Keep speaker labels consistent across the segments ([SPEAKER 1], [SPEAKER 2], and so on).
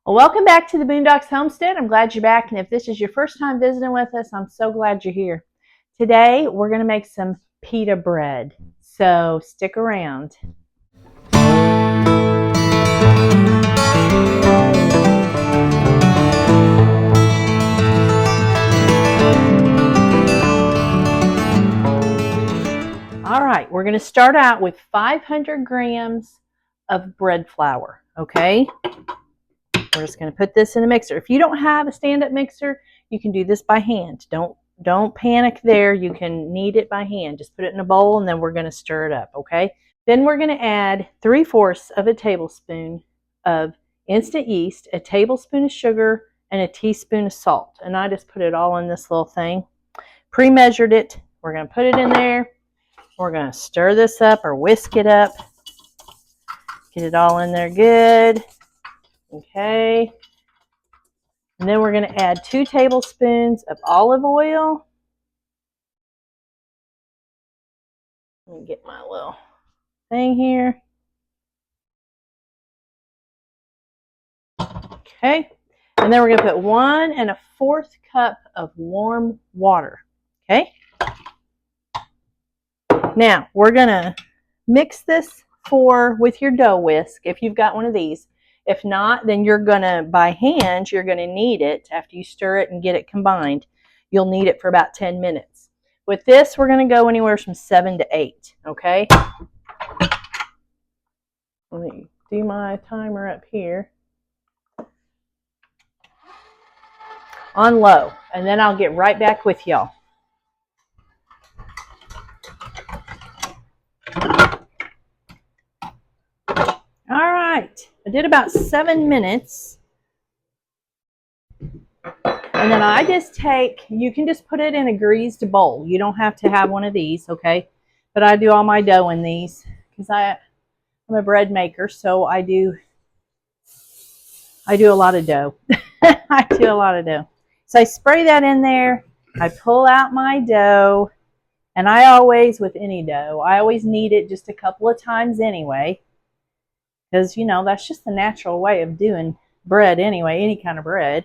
[SPEAKER 1] Well, welcome back to the Boondocks Homestead. I'm glad you're back, and if this is your first time visiting with us, I'm so glad you're here. Today, we're going to make some pita bread, so stick around. All right, we're going to start out with 500 grams of bread flour, okay? We're just going to put this in a mixer. If you don't have a stand-up mixer, you can do this by hand. Don't panic there. You can knead it by hand. Just put it in a bowl, and then we're going to stir it up, okay? Then we're going to add 3/4 of a tablespoon of instant yeast, a tablespoon of sugar, and a teaspoon of salt. And I just put it all in this little thing. Pre-measured it. We're going to put it in there. We're going to stir this up or whisk it up. Get it all in there good. Okay. And then we're going to add 2 tablespoons of olive oil. Let me get my little thing here. Okay. And then we're going to put 1 1/4 cup of warm water. Okay. Now, we're going to mix this with your dough whisk if you've got one of these. If not, then you're going to, by hand, you're going to knead it after you stir it and get it combined. You'll knead it for about 10 minutes. With this, we're going to go anywhere from 7 to 8, okay? Let me do my timer up here. On low, and then I'll get right back with y'all. All right, I did about 7 minutes. And then I just take, you can just put it in a greased bowl. You don't have to have one of these, okay? But I do all my dough in these because I'm a bread maker, so I do a lot of dough. I do a lot of dough. So I spray that in there. I pull out my dough, and I always, with any dough, I always knead it just a couple of times anyway. Because, you know, that's just the natural way of doing bread anyway, any kind of bread.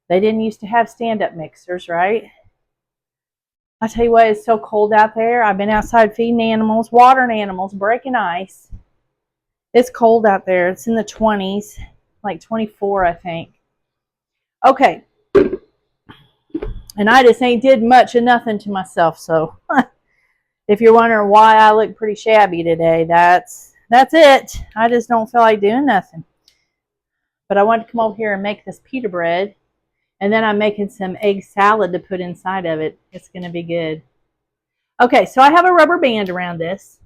[SPEAKER 1] They didn't used to have stand-up mixers, right? I tell you what, it's so cold out there. I've been outside feeding animals, watering animals, breaking ice. It's cold out there. It's in the 20s, like 24, I think. Okay. And I just ain't did much of nothing to myself, so if you're wondering why I look pretty shabby today, that's it. I just don't feel like doing nothing. But I wanted to come over here and make this pita bread. And then I'm making some egg salad to put inside of it. It's going to be good. Okay, so I have a rubber band around this.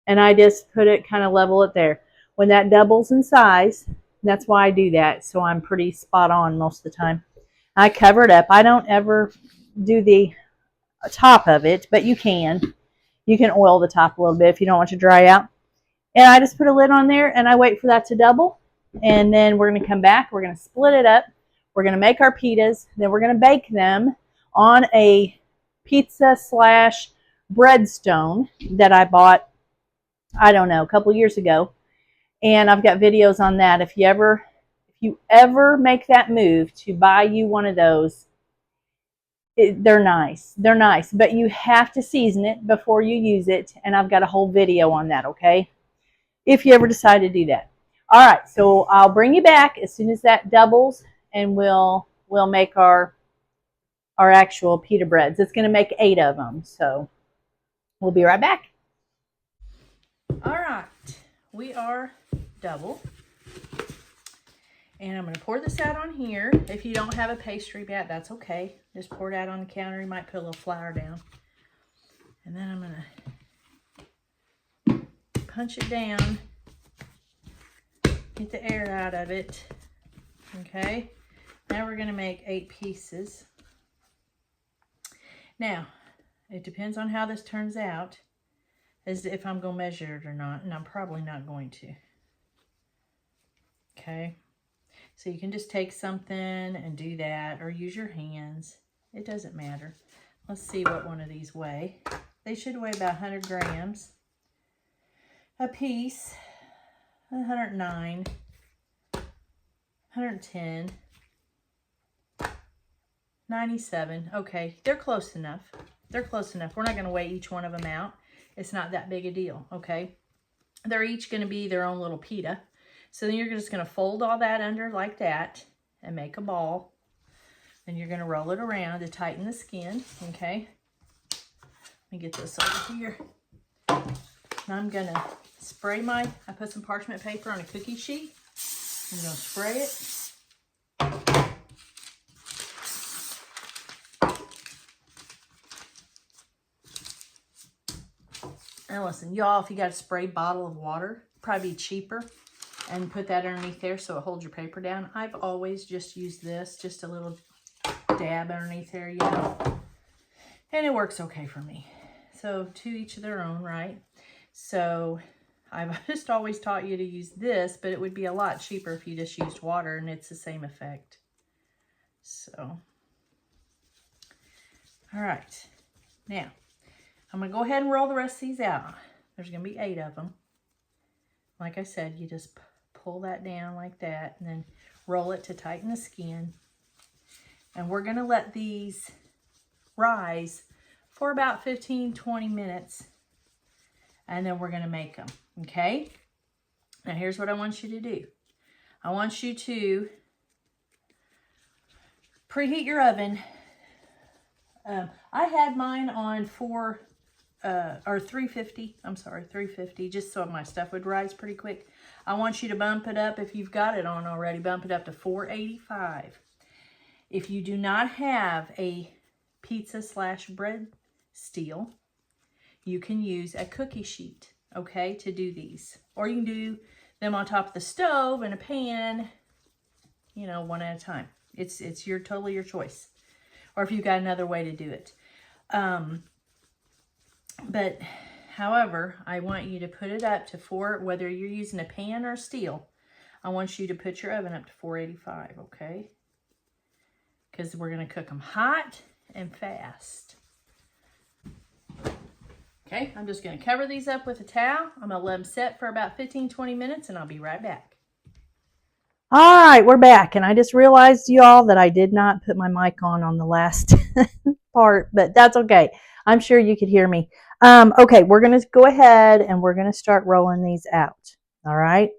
[SPEAKER 1] And I just put it, kind of level it there. When that doubles in size, that's why I do that. So I'm pretty spot on most of the time. I cover it up. I don't ever do the top of it, but you can. You can oil the top a little bit if you don't want it to dry out. And I just put a lid on there and I wait for that to double. And then we're going to come back. We're going to split it up. We're going to make our pitas. Then we're going to bake them on a pizza / bread stone that I bought, I don't know, a couple years ago. And I've got videos on that. If you ever make that move to buy you one of those, they're nice. They're nice. But you have to season it before you use it. And I've got a whole video on that, okay? If you ever decide to do that. All right, so I'll bring you back as soon as that doubles, and we'll make our actual pita breads. It's going to make 8 of them, so we'll be right back. All right, we are double, and I'm going to pour this out on here. If you don't have a pastry vat, that's okay. Just pour it out on the counter. You might put a little flour down, and then I'm going to punch it down. Get the air out of it. Okay. Now we're going to make 8 pieces. Now, it depends on how this turns out as if I'm going to measure it or not. And I'm probably not going to. Okay. So you can just take something and do that, or use your hands. It doesn't matter. Let's see what one of these weigh. They should weigh about 100 grams a piece. 109. 110, 97. Okay, they're close enough. They're close enough. We're not going to weigh each one of them out. It's not that big a deal, okay? They're each going to be their own little pita. So then you're just going to fold all that under like that and make a ball. And you're going to roll it around to tighten the skin, okay? Let me get this over here. And I'm going to spray I put some parchment paper on a cookie sheet. I'm going to spray it. And listen, y'all, if you got a spray bottle of water, probably be cheaper, and put that underneath there so it holds your paper down. I've always just used this, just a little dab underneath there, you know, and it works okay for me. So to each their own, right? So I've just always taught you to use this, but it would be a lot cheaper if you just used water, and it's the same effect. So, all right, now I'm going to go ahead and roll the rest of these out. There's going to be 8 of them. Like I said, you just pull that down like that and then roll it to tighten the skin. And we're going to let these rise for about 15-20 minutes. And then we're going to make them, okay? Now here's what I want you to do. I want you to preheat your oven. I had mine on 350, I'm sorry, 350, just so my stuff would rise pretty quick. I want you to bump it up, if you've got it on already, bump it up to 485. If you do not have a pizza/bread steel, you can use a cookie sheet, okay, to do these. Or you can do them on top of the stove in a pan, you know, one at a time. It's totally your choice. Or if you've got another way to do it. But however, I want you to put it up to whether you're using a pan or steel, I want you to put your oven up to 485, okay? Because we're going to cook them hot and fast. Okay, I'm just going to cover these up with a towel. I'm going to let them set for about 15-20 minutes, and I'll be right back. All right, we're back, and I just realized, y'all, that I did not put my mic on the last part, but that's okay. I'm sure you could hear me. Okay, we're going to go ahead and we're going to start rolling these out, all right?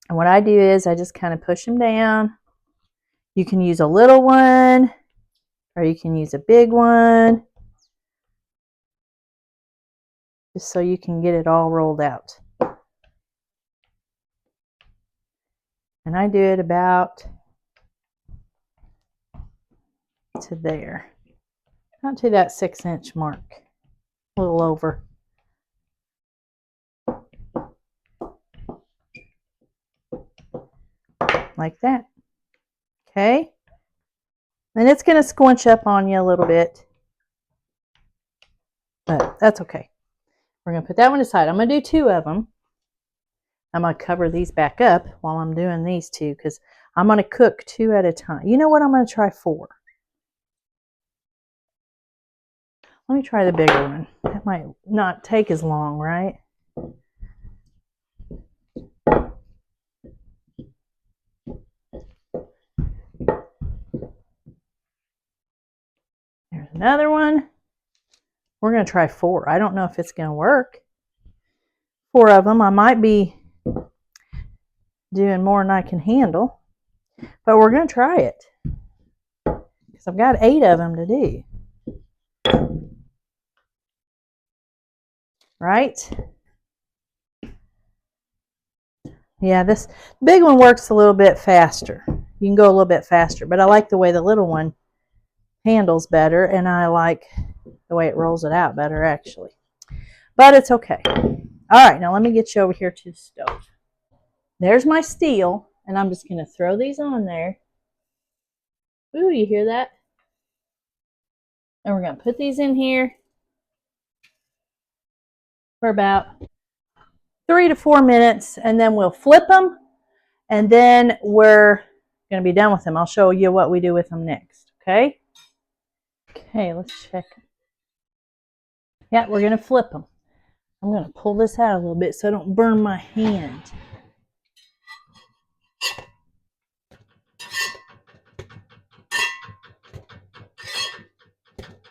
[SPEAKER 1] And what I do is I just kind of push them down. You can use a little one, or you can use a big one, just so you can get it all rolled out. And I do it about to there, not to that 6-inch mark, a little over. Like that. Okay. And it's going to squinch up on you a little bit, but that's okay. We're going to put that one aside. I'm going to do 2 of them. I'm going to cover these back up while I'm doing these 2 because I'm going to cook 2 at a time. You know what? I'm going to try 4. Let me try the bigger one. That might not take as long, right? There's another one. We're going to try 4. I don't know if it's going to work. 4 of them. I might be doing more than I can handle, but we're going to try it because I've got 8 of them to do. Right? Yeah, this big one works a little bit faster. You can go a little bit faster, but I like the way the little one handles better, and I like the way it rolls it out better, actually. But it's okay. All right, now let me get you over here to the stove. There's my steel, and I'm just going to throw these on there. Ooh, you hear that? And we're going to put these in here for about 3 to 4 minutes, and then we'll flip them, and then we're going to be done with them. I'll show you what we do with them next, okay? Okay, let's check. Yeah, we're going to flip them. I'm going to pull this out a little bit so I don't burn my hand.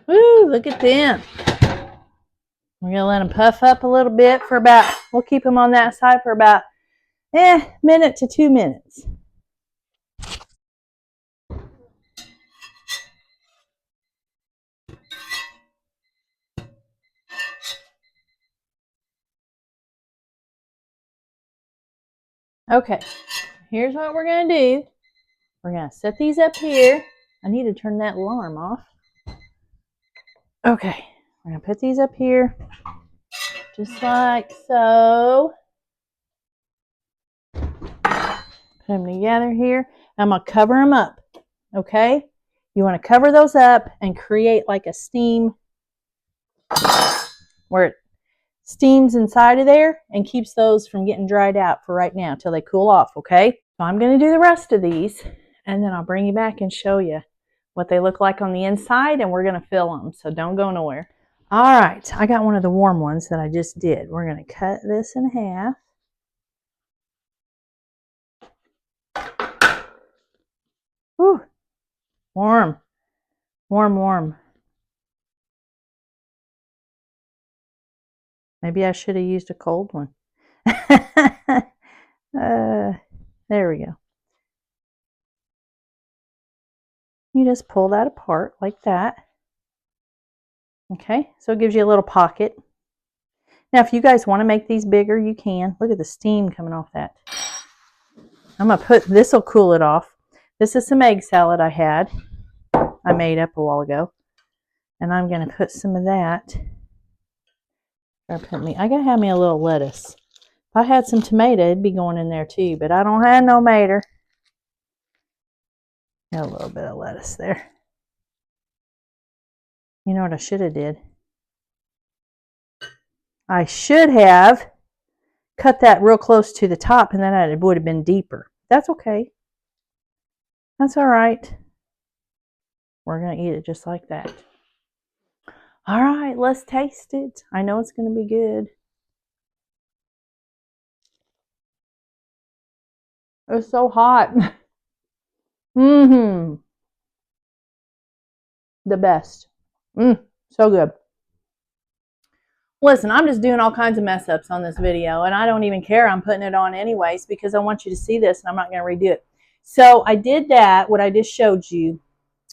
[SPEAKER 1] Woo, look at them. We're going to let them puff up a little bit for about, we'll keep them on that side for about minute to 2 minutes. Okay, here's what we're going to do. We're going to set these up here. I need to turn that alarm off. Okay, we're going to put these up here, just like so. Put them together here. I'm going to cover them up, okay? You want to cover those up and create like a steam where it steams inside of there and keeps those from getting dried out for right now until they cool off, okay? So I'm going to do the rest of these, and then I'll bring you back and show you what they look like on the inside, and we're going to fill them, so don't go nowhere. All right, I got one of the warm ones that I just did. We're going to cut this in half. Whew. Warm, warm, warm. Maybe I should have used a cold one. There we go. You just pull that apart like that. Okay, so it gives you a little pocket. Now, if you guys want to make these bigger, you can. Look at the steam coming off that. I'm going to put, this will cool it off. This is some egg salad I made up a while ago. And I'm going to put some of that. I got to have me a little lettuce. If I had some tomato, it'd be going in there too, but I don't have no mater. Got a little bit of lettuce there. You know what I should have did? I should have cut that real close to the top, and then it would have been deeper. That's okay. That's all right. We're going to eat it just like that. All right, let's taste it. I know it's going to be good. It's so hot. The best. So good. Listen, I'm just doing all kinds of mess ups on this video, and I don't even care. I'm putting it on anyways because I want you to see this, and I'm not going to redo it. So I did that, what I just showed you.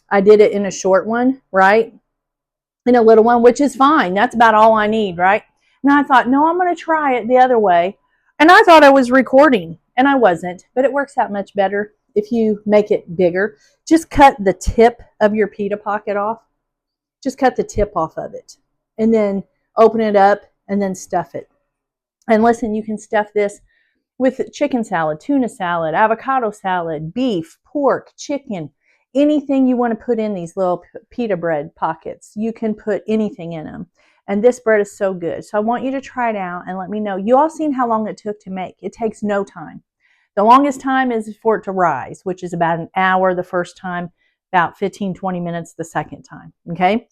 [SPEAKER 1] I did it in a short one, right? In a little one, which is fine. That's about all I need, right? And I thought, no, I'm going to try it the other way. And I thought I was recording, and I wasn't. But it works out much better if you make it bigger. Just cut the tip of your pita pocket off. Just cut the tip off of it. And then open it up and then stuff it. And listen, you can stuff this with chicken salad, tuna salad, avocado salad, beef, pork, chicken, anything you want to put in these little pita bread pockets. You can put anything in them. And this bread is so good. So I want you to try it out and let me know. You all seen how long it took to make. It takes no time. The longest time is for it to rise, which is about an hour the first time, about 15, 20 minutes the second time. Okay?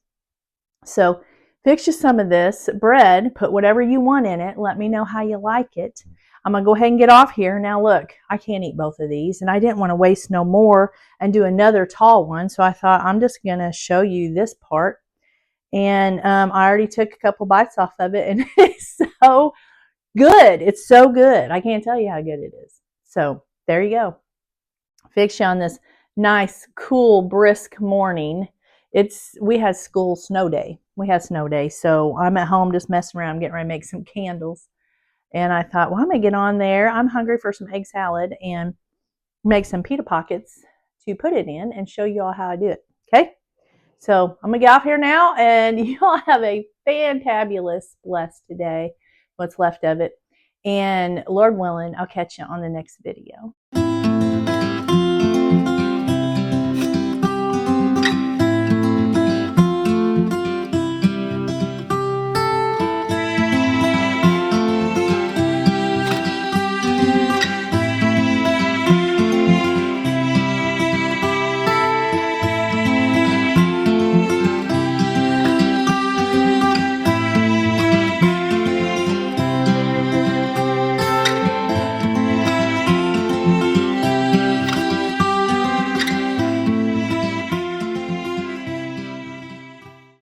[SPEAKER 1] So fix you some of this bread, put whatever you want in it. Let me know how you like it. I'm going to go ahead and get off here. Now look, I can't eat both of these, and I didn't want to waste no more and do another tall one. So I thought I'm just going to show you this part. And I already took a couple bites off of it, and it's so good. It's so good. I can't tell you how good it is. So there you go. Fix you on this nice, cool, brisk morning. We had school snow day. We had snow day. So I'm at home just messing around, getting ready to make some candles. And I thought, well, I'm going to get on there. I'm hungry for some egg salad and make some pita pockets to put it in and show you all how I do it. Okay? So I'm going to get off here now, and you all have a fantabulous, blessed day, what's left of it. And Lord willing, I'll catch you on the next video.